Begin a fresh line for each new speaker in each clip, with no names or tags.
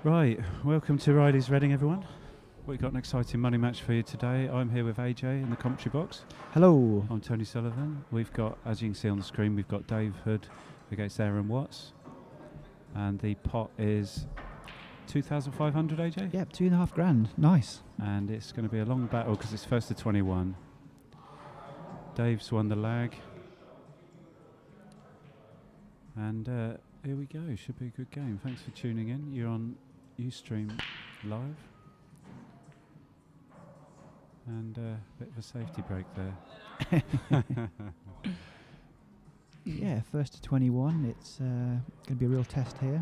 Right, welcome to Riley's Reading, everyone. We've got an exciting money match for you today. I'm here with AJ in the commentary box.
Hello.
I'm Tony Sullivan. We've got, as you can see on the screen, we've got D.Hood against A.Watts. And the pot is 2,500, AJ?
Yep, £2.5 grand. Nice.
And it's going to be a long battle because it's first to 21. Dave's won the lag. And here we go. Should be a good game. Thanks for tuning in. You're on Ustream Live. And a bit of a safety break there.
Yeah, first to 21. It's going to be a real test here.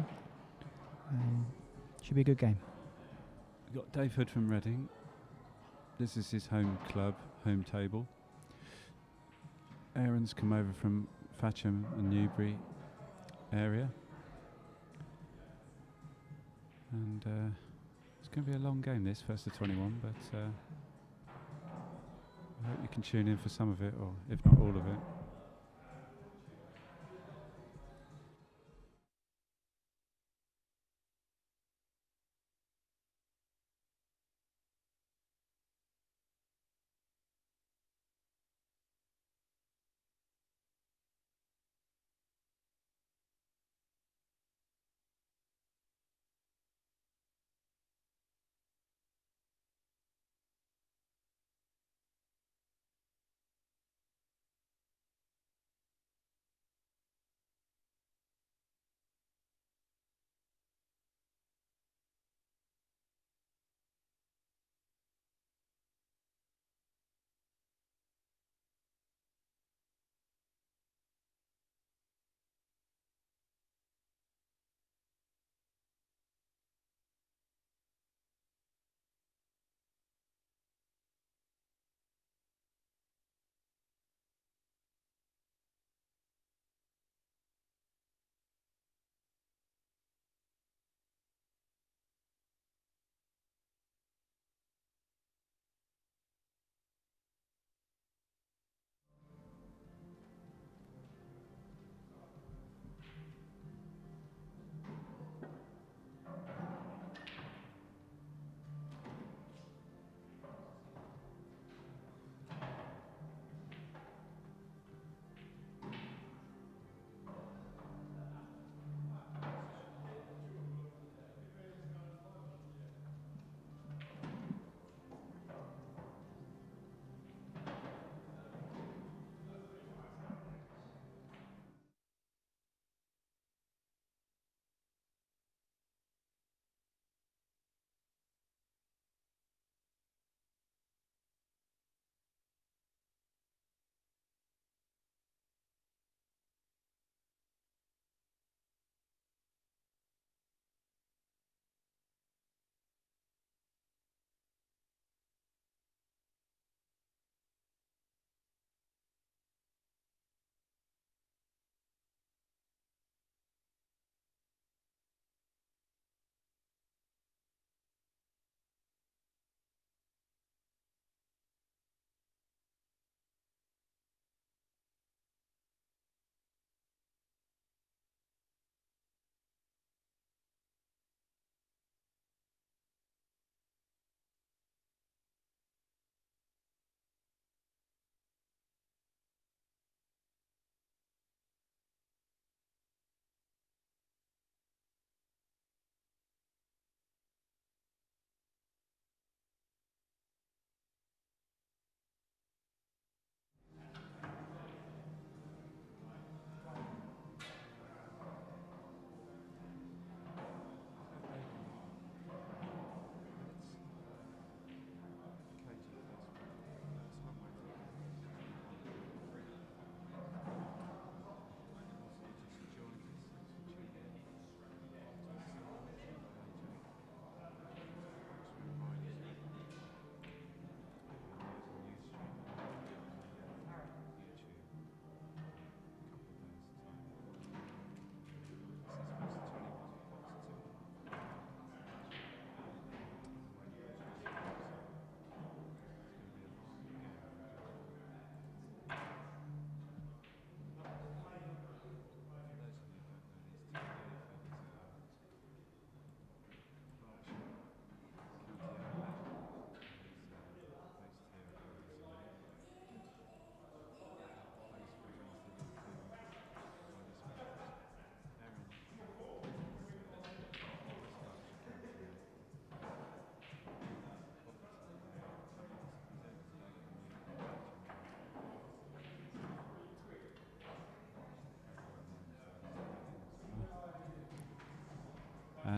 Should be a good game.
We've got Dave Hood from Reading. This is his home club, home table. Aaron's come over from Fatcham and Newbury area. And it's going to be a long game, this, first to 21, but I hope you can tune in for some of it, or if not all of it.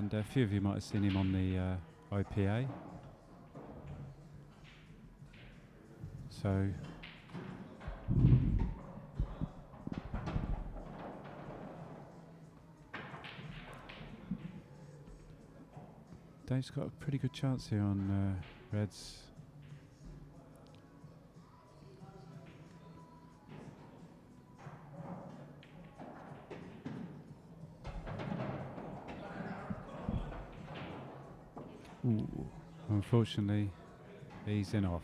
And a few of you might have seen him on the IPA. So Dave's got a pretty good chance here on Reds.
Ooh.
Unfortunately, he's in off.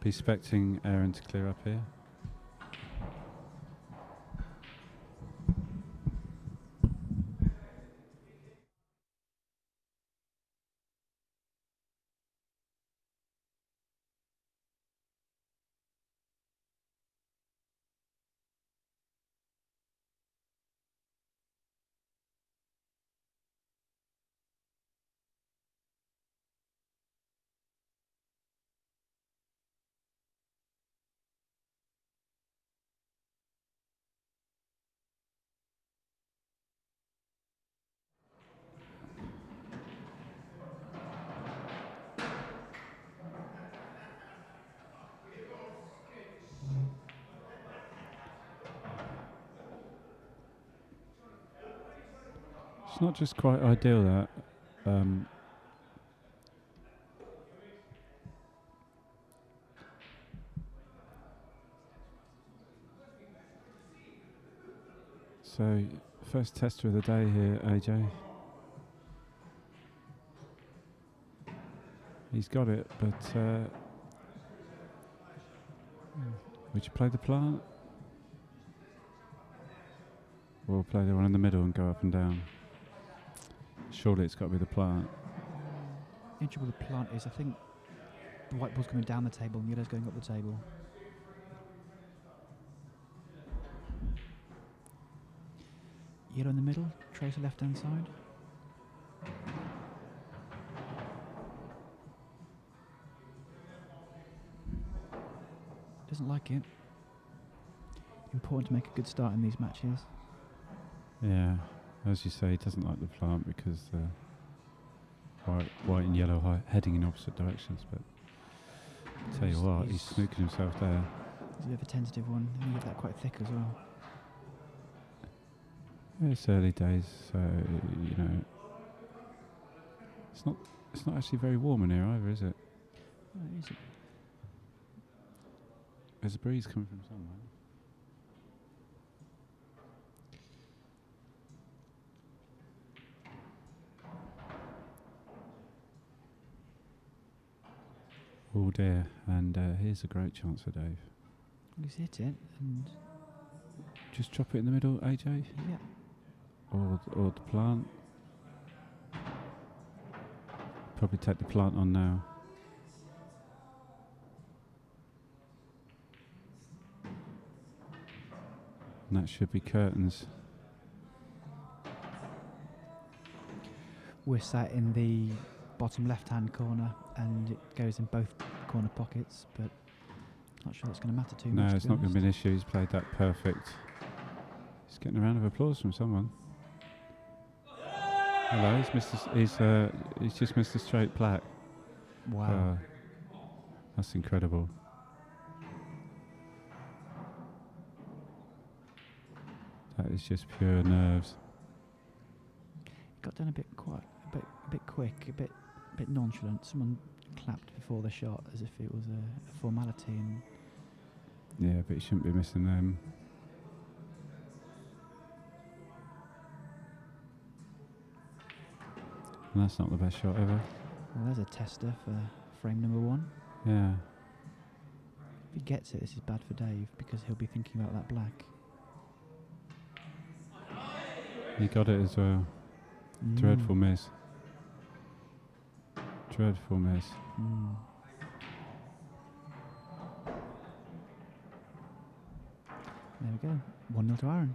Be expecting Aaron to clear up here. It's not just quite ideal that. So, first tester of the day here, AJ. He's got it, but would you play the plant? Or play the one in the middle and go up and down? Surely it's got to be the plant.
The trouble with the plant is, I think the white ball's coming down the table and yellow's going up the table. Yellow in the middle, tracer left hand side. Doesn't like it. Important to make a good start in these matches.
Yeah, as you say, he doesn't like the plant because white and yellow heading in opposite directions. But tell you what, he's snooking himself there.
It's a bit of a tentative one. You get that quite thick as well.
Yeah, it's early days, so you know, it's not actually very warm in here either, is it?
Oh, is it?
There's a breeze coming from somewhere. Oh dear, and here's a great chance for Dave.
Well, he's hit it, and
Just drop it in the middle, AJ,
yeah.
or the plant. Probably take the plant on now. And that should be curtains.
We're sat in the bottom left-hand corner, and it goes in both corner pockets, but not sure that's going to matter too much.
No, it's not going to be an issue. He's played that perfect. He's getting a round of applause from someone. Hello, he's just missed a straight black.
Wow.
That's incredible. That is just pure nerves.
Got done a bit quick, a bit nonchalant. Someone clapped before the shot as if it was a formality, and
Yeah, but he shouldn't be missing them. And that's not the best shot ever.
well, there's a tester for frame number one.
Yeah.
If he gets it, this is bad for Dave because he'll be thinking about that black.
He got it as well. Dreadful miss. Dreadful miss.
There we go. 1-0 to Aaron.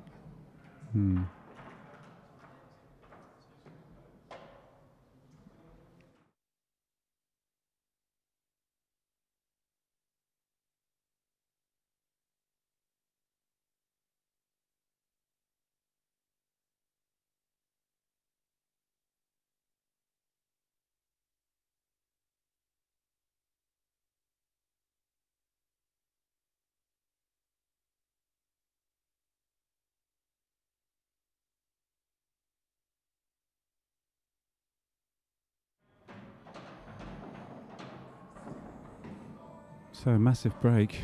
So massive break.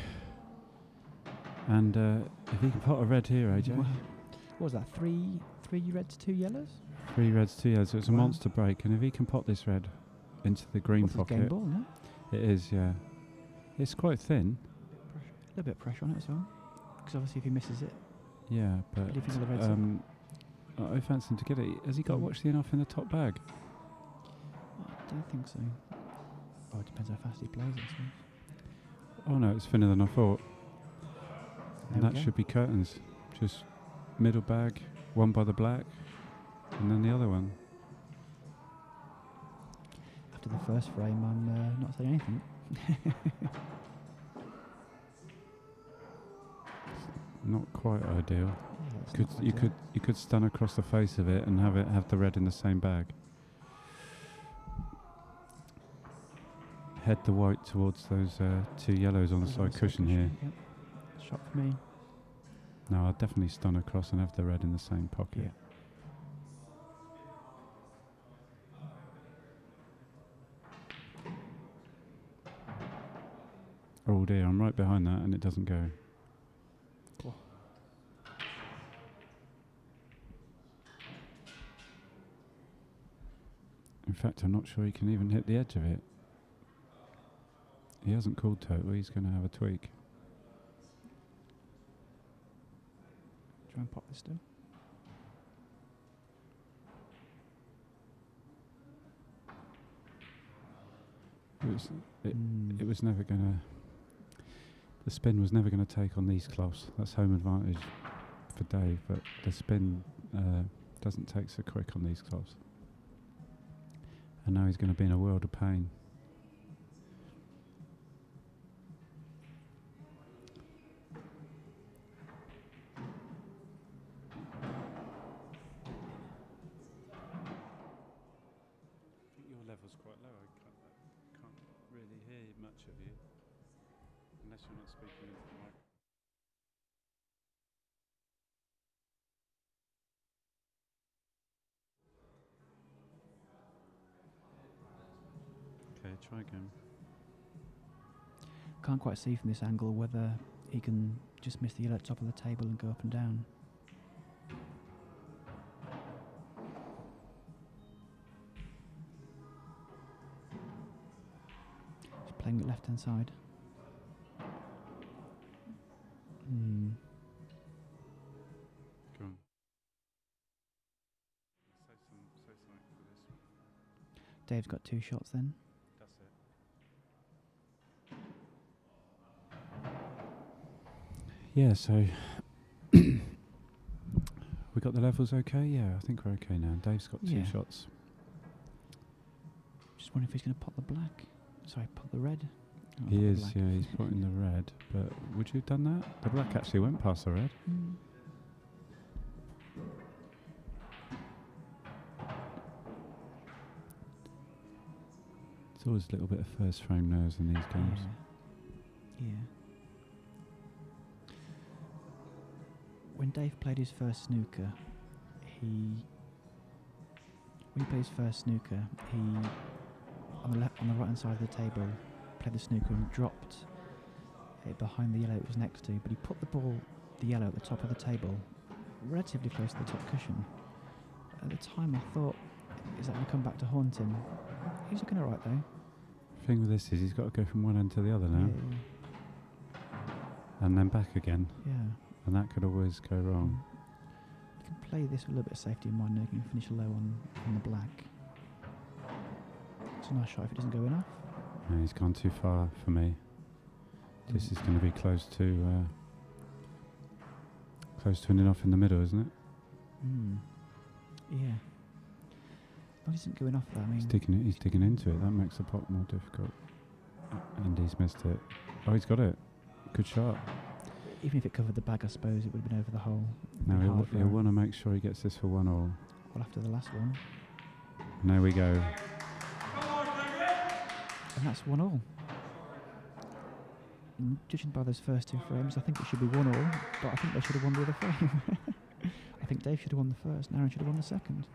And if he can pot a red here, AJ.
Wow. What was that? Three reds, 2 yellows?
3 reds, 2 yellows. So it's a
Wow.
monster break. And if he can pot this red into the green
What's his game
pocket,
ball, no?
it is, yeah. It's quite thin.
A little bit of pressure on it as well. Because obviously if he misses it,
Yeah, but
leaving the reds up.
I fancy him to get it. Has he got watch the enough in the top bag?
I don't think so. Oh, it depends how fast he plays it, I suppose.
Oh no, it's thinner than I thought. And
There we
that
go.
should be curtains. Just middle bag, one by the black, and then the other one.
After the first frame, I'm not saying anything.
Not quite ideal.
Yeah, it's not
You
ideal.
could stun across the face of it and have the red in the same bag. Head the white towards those 2 yellows on the
There's
side cushion here.
Yep. Shot for me.
No, I'll definitely stun across and have the red in the same pocket.
Yeah.
Oh dear, I'm right behind that and it doesn't go.
Cool.
In fact, I'm not sure he can even hit the edge of it. He hasn't called total, he's going to have a tweak.
Try and pop this still.
It was never going to... The spin was never going to take on these cloths. That's home advantage for Dave, but the spin doesn't take so quick on these cloths. And now he's going to be in a world of pain. I think your level's quite low. I can't really hear much of you unless you're not speaking into the mic. Okay, try again.
Can't quite see from this angle whether he can just miss the yellow at top of the table and go up and down. He's playing it left hand side.
Go on. Say something for this.
Dave's got 2 shots then.
That's it. Yeah, so we got the levels okay? Yeah, I think we're okay now. Dave's got 2
Yeah.
shots.
Just wondering if he's going to pot the black. Sorry, pot the red. Oh,
He
pot the
is,
black.
yeah, he's putting the red. But would you have done that? The black actually went past the red.
Mm.
It's always a little bit of first frame nerves in these games.
Yeah. When Dave played his first snooker, when he played his first snooker, he on the right hand side of the table played the snooker and dropped it behind the yellow it was next to, but he put the yellow at the top of the table, relatively close to the top cushion. At the time I thought, is that going to come back to haunt him? He's looking alright though.
Thing with this is he's got to go from one end to the other now, and then back again,
Yeah.
and that could always go wrong.
You can play this with a little bit of safety in mind. Now you can finish low on the black. It's a nice shot if it doesn't go enough.
No, he's gone too far for me. This is going to be close to an enough in the middle, isn't it?
Yeah. Well, he doesn't go enough though. I mean,
He's digging into it. That makes the pot more difficult. And he's missed it. Oh, he's got it. Good shot.
even if it covered the bag, I suppose it would have been over the hole. It'd
Now
be hard
he'll want to make sure he gets this for 1 all.
well, after the last one.
And there we go.
And that's 1 all. And judging by those first 2 frames, I think it should be 1 all, but I think they should have won the other frame. I think Dave should have won the first, and Aaron should have won the second.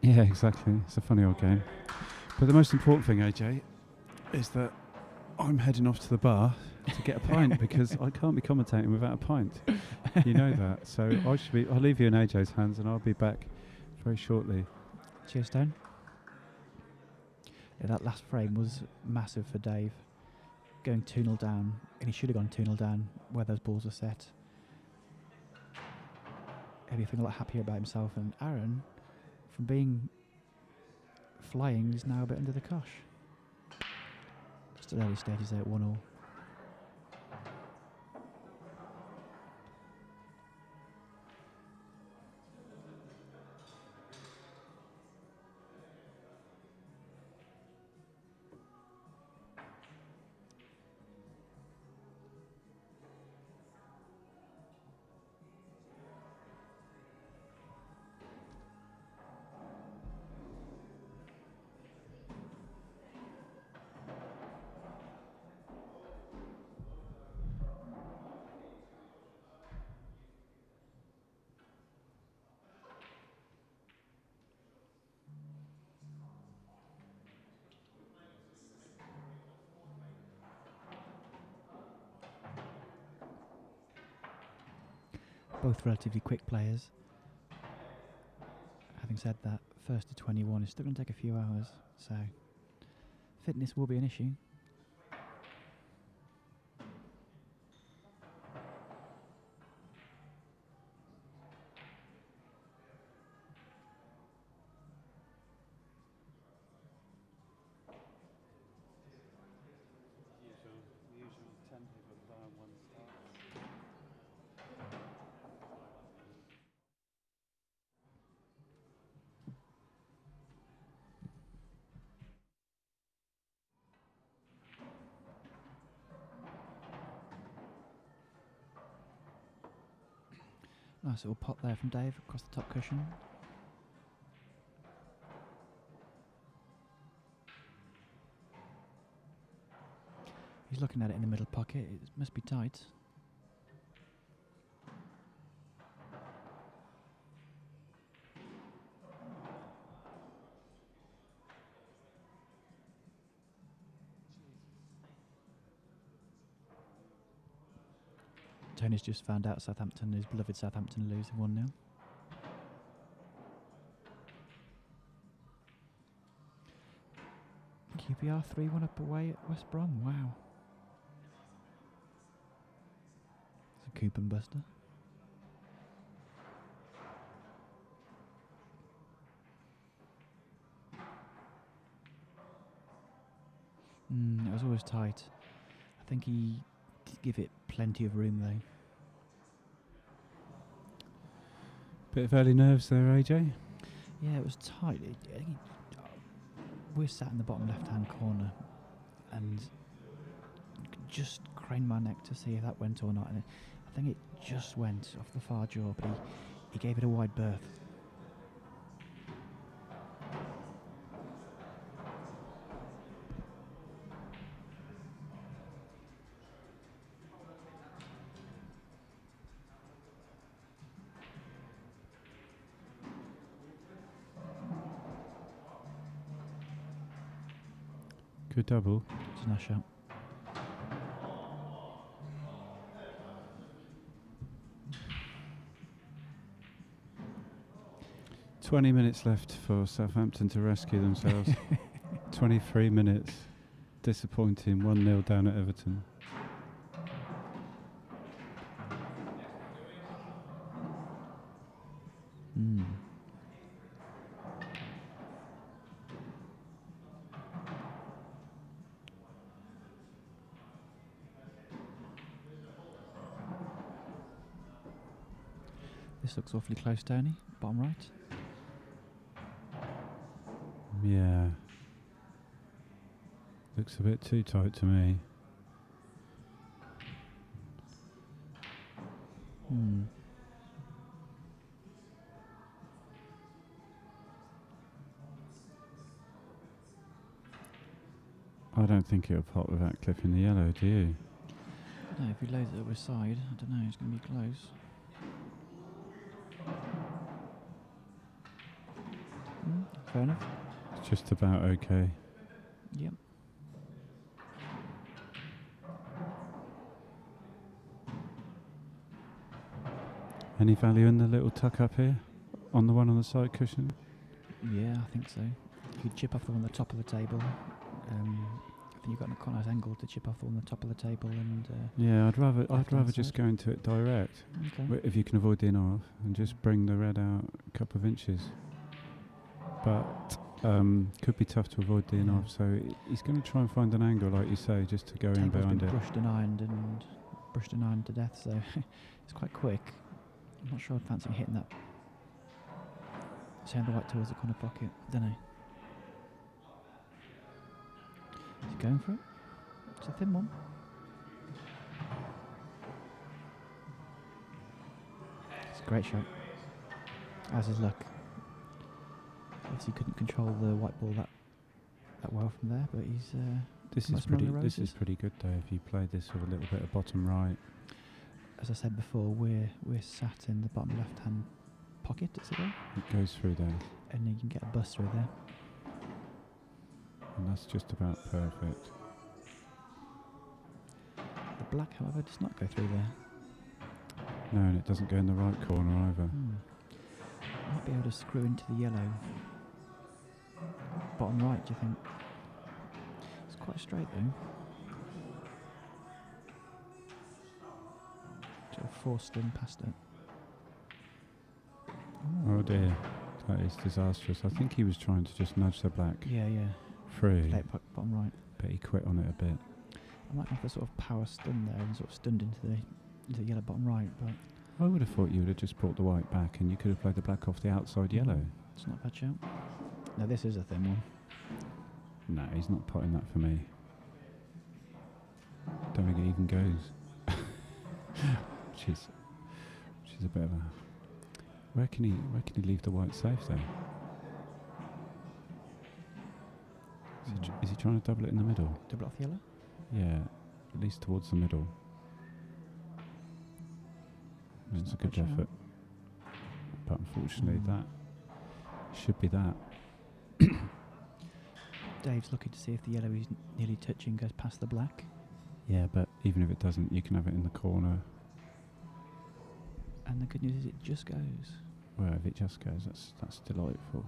Yeah, exactly. It's a funny old game. But the most important thing, AJ, is that I'm heading off to the bar to get a pint because I can't be commentating without a pint. You know that. So I'll leave you in AJ's hands and I'll be back very shortly.
Cheers, Stone. Yeah, that last frame was massive for Dave. Going 2-0 down, and he should have gone 2-0 down where those balls are set. He'll be feeling a lot happier about himself, and Aaron, from being flying, is now a bit under the cosh. Still early stages there at 1-1. Both relatively quick players. Having said that, first to 21 is still going to take a few hours, so fitness will be an issue. Nice little pot there from Dave across the top cushion. He's looking at it in the middle pocket. It must be tight. Tony's just found out Southampton, his beloved Southampton, losing 1-0. QPR 3-1 up away at West Brom. Wow. It's a coupon buster. It was always tight. I think he did give it plenty of room though.
Bit of early nerves there, AJ?
Yeah, it was tight. We're sat in the bottom left-hand corner and just craned my neck to see if that went or not. And I think it just went off the far jaw, but he gave it a wide berth.
Good double.
It's a nice shot.
"20 minutes left for Southampton to rescue themselves." 23 minutes. Disappointing. 1-0 down at Everton.
This looks awfully close, Tony. Bottom right.
Yeah. Looks a bit too tight to me. I don't think it'll pot without clipping the yellow, do you?
No, if he loads it up with side, I don't know, it's going to be close. Fair enough.
It's just about okay.
Yep.
Any value in the little tuck up here? On the one on the side cushion?
Yeah, I think so. You could chip off the one on the top of the table. I think you've got quite a nice angle to chip off the one on the top of the table and.
Yeah, I'd rather
left-hand
just
side.
go into it direct.
Okay.
If you can avoid the off and just bring the red out a couple of inches. But could be tough to avoid the
Yeah.
off, so he's going to try and find an angle, like you say, just to go in
Table's
behind
been
it.
brushed and ironed to death, so it's quite quick. I'm not sure I'd fancy hitting that. Send the white towards the corner pocket. Don't know. Is he going for it? It's a thin one. It's a great shot. As his luck. Obviously couldn't control the white ball that well from there, but he's
This
must
is
be on
pretty.
the
This is
roses.
pretty good though. If you play this with a little bit of bottom right,
As I said before, we're sat in the bottom left hand pocket, is it there?
it goes through there,
And you can get a bus through there.
and that's just about perfect.
The black, however, does not go through there.
No, and it doesn't go in the right corner either.
Might be able to screw into the yellow. Bottom right, do you think? It's quite straight though. Sort of forced in past it.
Oh dear, that is disastrous. I think he was trying to just nudge the black
Yeah.
free,
Play it bottom right.
but he quit on it a bit.
I might have the sort of power stun there and sort of stunned into the yellow bottom right, but
I would have thought you would have just brought the white back, and you could have played the black off the outside yellow.
it's not a bad shout. No, this is a thin one.
No, he's not potting that for me. Don't think it even goes. which is a bit of a. Where can he leave the white safe though? Is he trying to double it in the middle?
Double off yellow?
Yeah, at least towards the middle. It's a
not
good
bad shout.
effort, but unfortunately that should be that.
Dave's looking to see if the yellow he's nearly touching goes past the black.
Yeah, but even if it doesn't, you can have it in the corner.
And the good news is it just goes.
Well, if it just goes, that's delightful.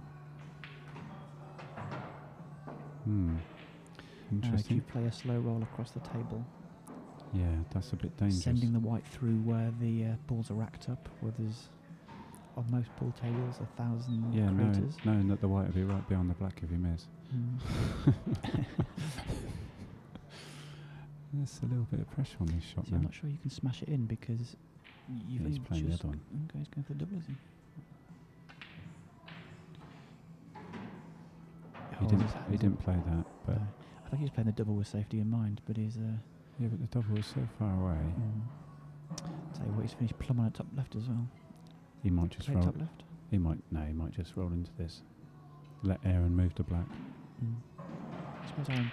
Do
Interesting.
you play a slow roll across the table,
Yeah, that's a bit dangerous.
sending the white through where the balls are racked up, where there's, on most pool tables, 1,000
Yeah,
craters.
knowing that the white will be right behind the black if you miss. There's a little bit of pressure on this shot
See,
now.
I'm not sure you can smash it in because you've
He's
only
playing the
just...
other one.
Okay, he's going for the double, is he?
He didn't play that, but
No. I thought he was playing the double with safety in mind, but he's...
yeah, but the double was so far away.
Tell you what, he's finished plumb on at top left as well.
He might just
Play
roll.
top left.
He might just roll into this. Let Aaron move to black,
I suppose Aaron...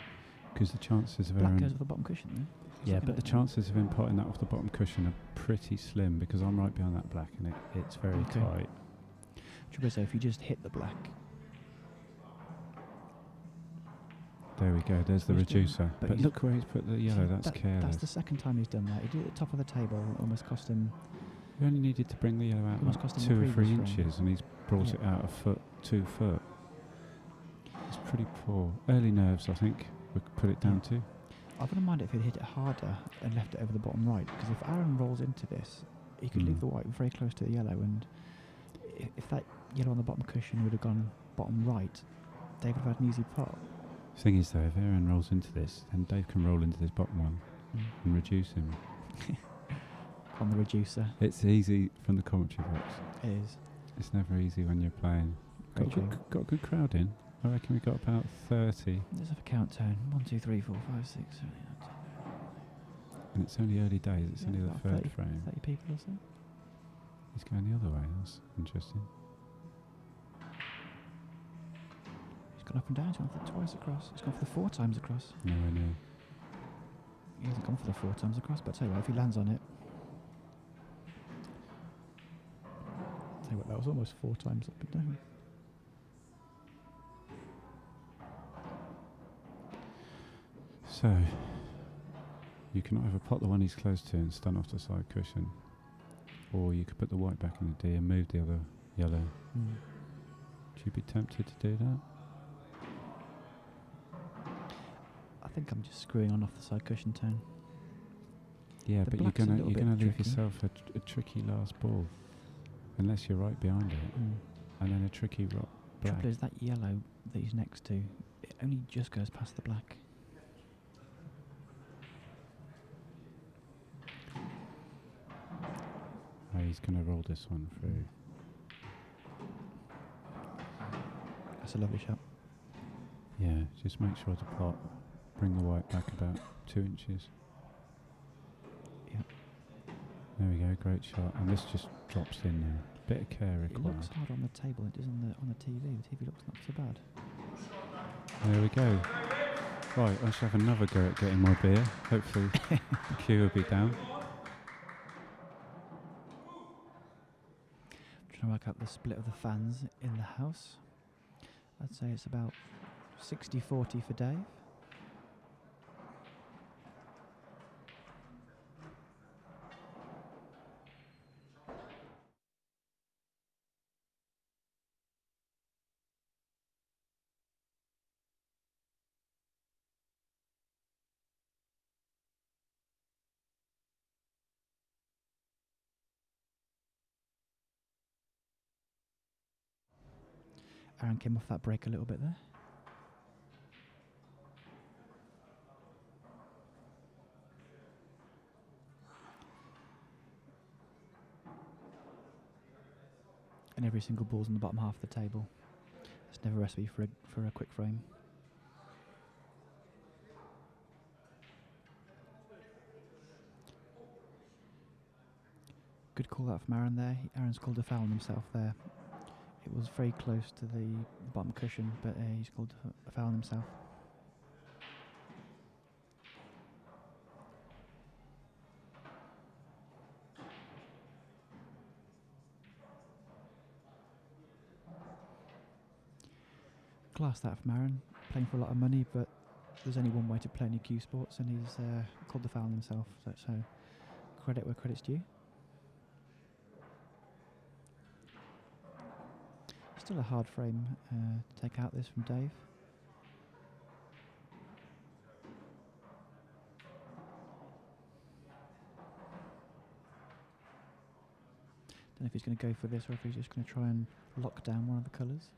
because the chances of
Black
Aaron.
goes with the bottom cushion there. He's
Yeah,
looking
but the
at it now.
chances of him potting that off the bottom cushion are pretty slim because I'm right behind that black and it's very
Okay.
tight.
Trouble is though, if you just hit the black...
There we go. There's the
Where's the-
reducer.
but
But
he's-
look where he's put the yellow.
See,
That's careless.
That's the second time he's done that. He did it at the top of the table. It almost cost him...
We only needed to bring the yellow out
Must
like
cost him the
2 or 3
previous frame.
inches, and he's brought
Yeah.
it out a foot, 2 foot. It's pretty poor. Early nerves, I think, we could put it down to.
I wouldn't mind it if he'd hit it harder and left it over the bottom right, because if Aaron rolls into this, he could leave the white very close to the yellow, and if that yellow on the bottom cushion would have gone bottom right, Dave would have had an easy pot.
Thing is, though, if Aaron rolls into this, then Dave can roll into this bottom one and reduce him.
On the reducer.
It's easy from the commentary box.
It is.
It's never easy when you're playing.
Great
Got a good crowd in. I reckon we got about 30,
Let's have a countdown. 1, 2, 3, 4, 5, 6, 7, 8, 9, 10.
and it's only early days. It's
Yeah,
only the
about
third
30
frame.
30 people or so.
He's going the other way. That's interesting.
He's gone up and down. He's gone for the twice across. He's gone for the 4 times across.
Nowhere near.
He hasn't gone for the 4 times across, but I tell you what, if he lands on it... Tell you what, that was almost 4 times up and down.
So, you can either pot the one he's close to and stun off the side cushion, Or you could put the white back in the D and move the other yellow.
Mm.
Would you be tempted to do that?
I think I'm just screwing on off the side cushion tone.
Yeah,
The
but you're
black's a
gonna
little bit
leave
tricky.
yourself a tricky last ball, unless you're right behind it, and then a tricky rock black.
Trouble is that yellow that he's next to, it only just goes past the black.
Oh, he's gonna roll this one through.
That's a lovely shot.
Yeah, just make sure to pot. Bring the white back about 2 inches.
Yeah.
There we go, great shot. And this just drops in there. Bit of care
It
required.
looks hard on the table. It does on the TV. The TV looks not so bad.
There we go. Right, I shall have another go at getting my beer. Hopefully the queue will be down.
Trying to work out the split of the fans in the house. I'd say it's about 60-40 for Dave. Aaron came off that break a little bit there. And every single ball's on the bottom half of the table. It's never a recipe for a quick frame. Good call out from Aaron there. Aaron's called a foul on himself there. It was very close to the bottom cushion, but he's called a foul on himself. Class that from Aaron. Playing for a lot of money, but there's only one way to play any Q Sports, and he's called the foul on himself. So credit where credit's due. Still a hard frame to take out this from Dave. Don't know if he's going to go for this or if he's just going to try and lock down one of the colours.